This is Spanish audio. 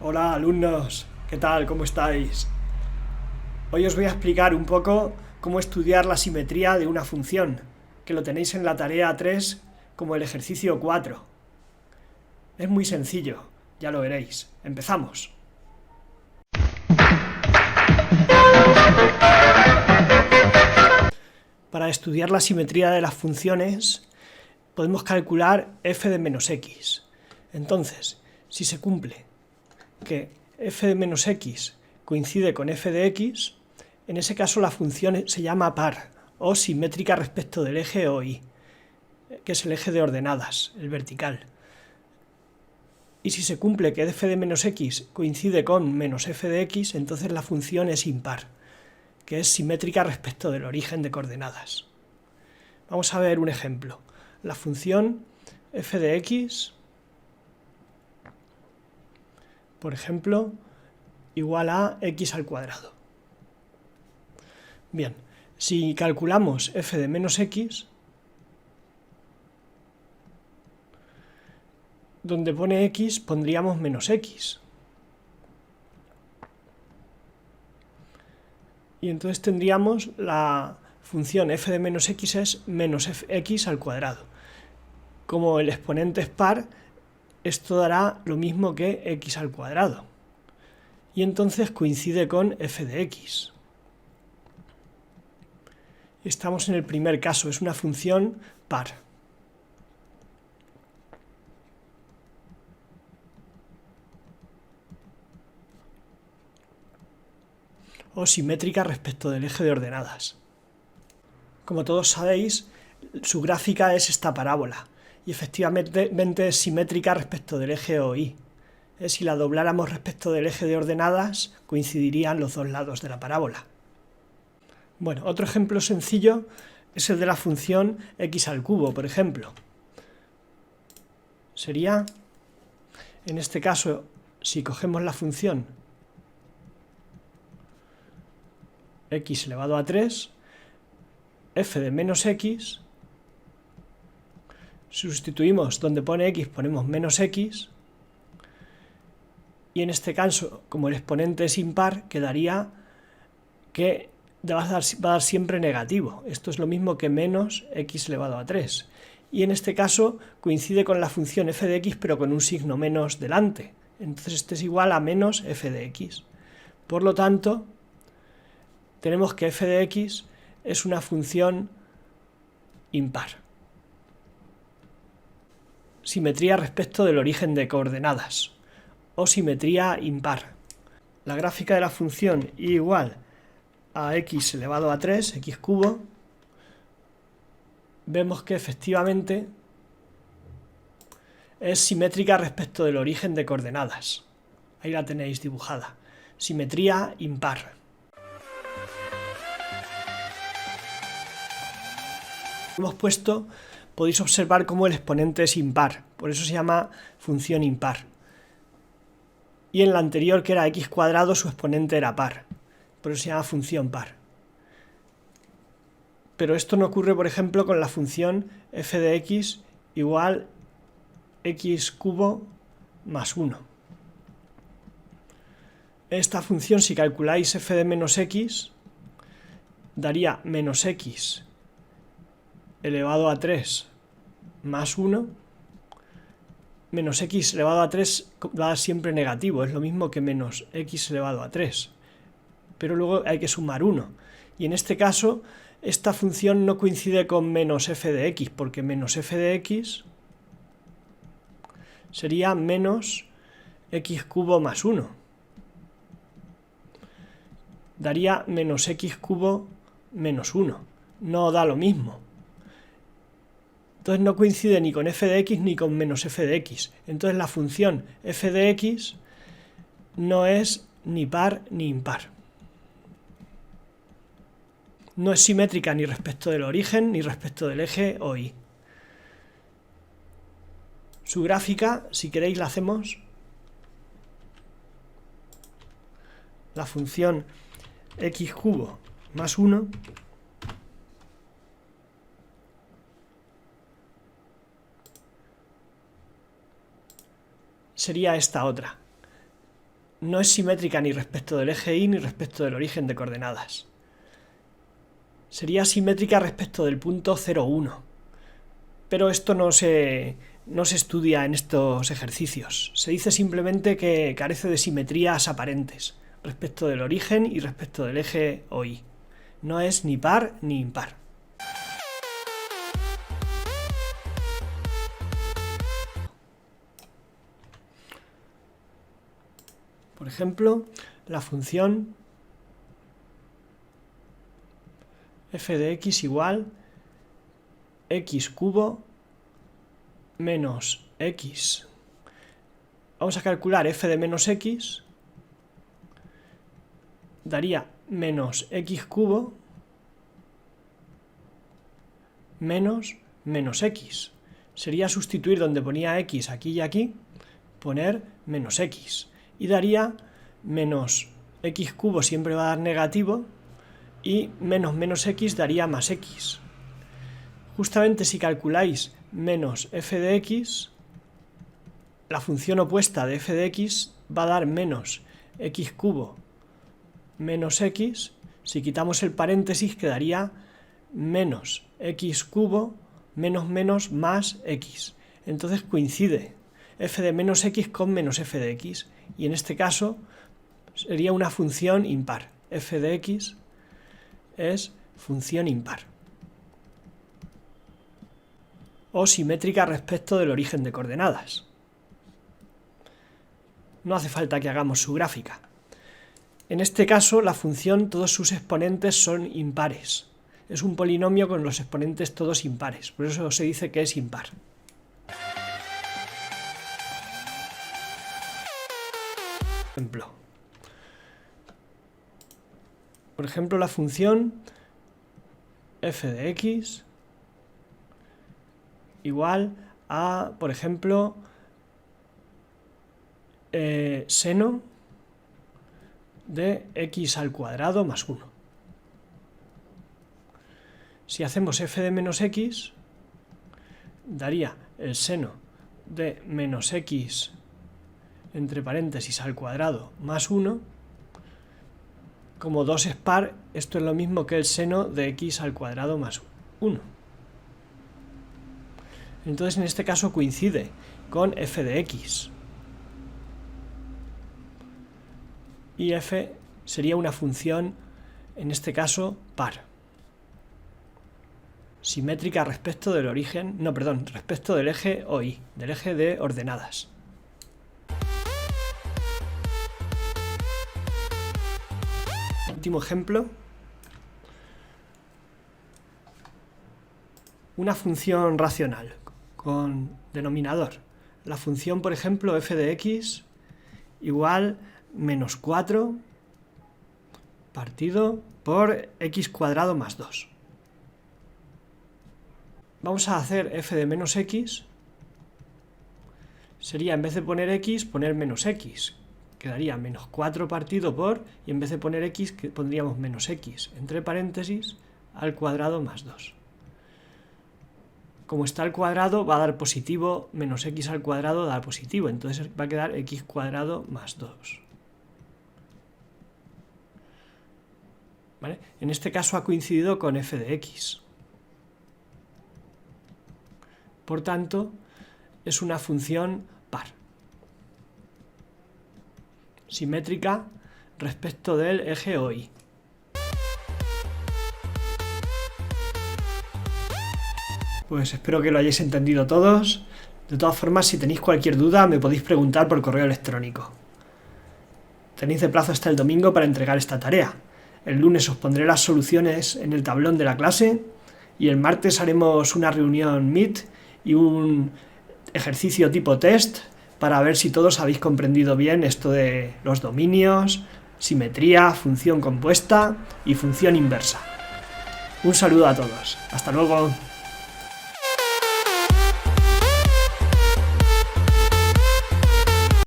Hola alumnos, ¿qué tal? ¿Cómo estáis? Hoy os voy a explicar un poco cómo estudiar la simetría de una función, que lo tenéis en la tarea 3 como el ejercicio 4. Es muy sencillo, ya lo veréis. Empezamos. Para estudiar la simetría de las funciones podemos calcular f de menos x. Entonces, si se cumple que f de menos x coincide con f de x, en ese caso la función se llama par o simétrica respecto del eje OI, que es el eje de ordenadas, el vertical. Y si se cumple que f de menos x coincide con menos f de x, entonces la función es impar, que es simétrica respecto del origen de coordenadas. Vamos a ver un ejemplo. La función f de x, por ejemplo, igual a x al cuadrado. Bien, si calculamos f de menos x, donde pone x pondríamos menos x. Y entonces tendríamos la función f de menos x es menos x al cuadrado. Como el exponente es par, esto dará lo mismo que x al cuadrado. Y entonces coincide con f de x. Estamos en el primer caso, es una función par. O simétrica respecto del eje de ordenadas. Como todos sabéis, su gráfica es esta parábola, y efectivamente es simétrica respecto del eje OI. Si la dobláramos respecto del eje de ordenadas, coincidirían los dos lados de la parábola. Bueno, otro ejemplo sencillo es el de la función x al cubo, por ejemplo. Sería, en este caso, si cogemos la función x elevado a 3, f de menos x, sustituimos donde pone x, ponemos menos x, y en este caso, como el exponente es impar, quedaría que va a dar siempre negativo. Esto es lo mismo que menos x elevado a 3. Y en este caso coincide con la función f de x, pero con un signo menos delante. Entonces este es igual a menos f de x. Por lo tanto, tenemos que f de x es una función impar. Simetría respecto del origen de coordenadas, o simetría impar. La gráfica de la función y igual a x elevado a 3, x cubo, vemos que efectivamente es simétrica respecto del origen de coordenadas. Ahí la tenéis dibujada. Simetría impar. Hemos puesto, podéis observar cómo el exponente es impar, por eso se llama función impar. Y en la anterior, que era x cuadrado, su exponente era par, por eso se llama función par. Pero esto no ocurre, por ejemplo, con la función f de x igual x cubo más 1. Esta función, si calculáis f de menos x, daría menos x elevado a 3 más 1, menos x elevado a 3 va a dar siempre negativo, es lo mismo que menos x elevado a 3, pero luego hay que sumar 1, y en este caso esta función no coincide con menos f de x, porque menos f de x sería menos x cubo más 1, daría menos x cubo menos 1, no da lo mismo. Entonces no coincide ni con f de x ni con menos f de x. Entonces la función f de x no es ni par ni impar. No es simétrica ni respecto del origen ni respecto del eje OI. Su gráfica, si queréis, la hacemos. La función x cubo más 1 sería esta otra. no es simétrica ni respecto del eje Y ni respecto del origen de coordenadas. Sería simétrica respecto del punto 0,1. Pero esto no se estudia en estos ejercicios. Se dice simplemente que carece de simetrías aparentes respecto del origen y respecto del eje OY. No es ni par ni impar. Por ejemplo, la función f de x igual x cubo menos x. Vamos a calcular f de menos x. Daría menos x cubo menos x. Sería sustituir donde ponía x aquí y aquí, poner menos x. Y daría menos x cubo siempre va a dar negativo y menos x daría más x. Justamente si calculáis menos f de x, la función opuesta de f de x va a dar menos x cubo menos x. Si quitamos el paréntesis quedaría menos x cubo menos más x. Entonces coincide f de menos x con menos f de x. Y en este caso sería una función impar. F de x es función impar. O simétrica respecto del origen de coordenadas. No hace falta que hagamos su gráfica. En este caso, la función, todos sus exponentes son impares. Es un polinomio con los exponentes todos impares. Por eso se dice que es impar. Por ejemplo, la función f de x igual a, por ejemplo, seno de x al cuadrado más 1. Si hacemos f de menos x, daría el seno de menos x entre paréntesis al cuadrado más 1. Como 2 es par, esto es lo mismo que el seno de x al cuadrado más 1. Entonces en este caso coincide con f de x. Y f sería una función, en este caso, par. Simétrica respecto del origen, respecto del eje OY, del eje de ordenadas. Último ejemplo. Una función racional con denominador. La función, por ejemplo, f de x igual menos 4 partido por x cuadrado más 2. Vamos a hacer f de menos x. Sería, en vez de poner x, poner menos x. Quedaría menos 4 partido por, y en vez de poner x, pondríamos menos x, entre paréntesis, al cuadrado más 2. Como está al cuadrado, va a dar positivo, menos x al cuadrado da positivo, entonces va a quedar x cuadrado más 2. ¿Vale? En este caso ha coincidido con f de x. Por tanto, es una función par. Simétrica respecto del eje OY. Pues espero que lo hayáis entendido todos. De todas formas, si tenéis cualquier duda, me podéis preguntar por correo electrónico. Tenéis de plazo hasta el domingo para entregar esta tarea. El lunes os pondré las soluciones en el tablón de la clase y el martes haremos una reunión Meet y un ejercicio tipo test para ver si todos habéis comprendido bien esto de los dominios, simetría, función compuesta y función inversa. Un saludo a todos. Hasta luego.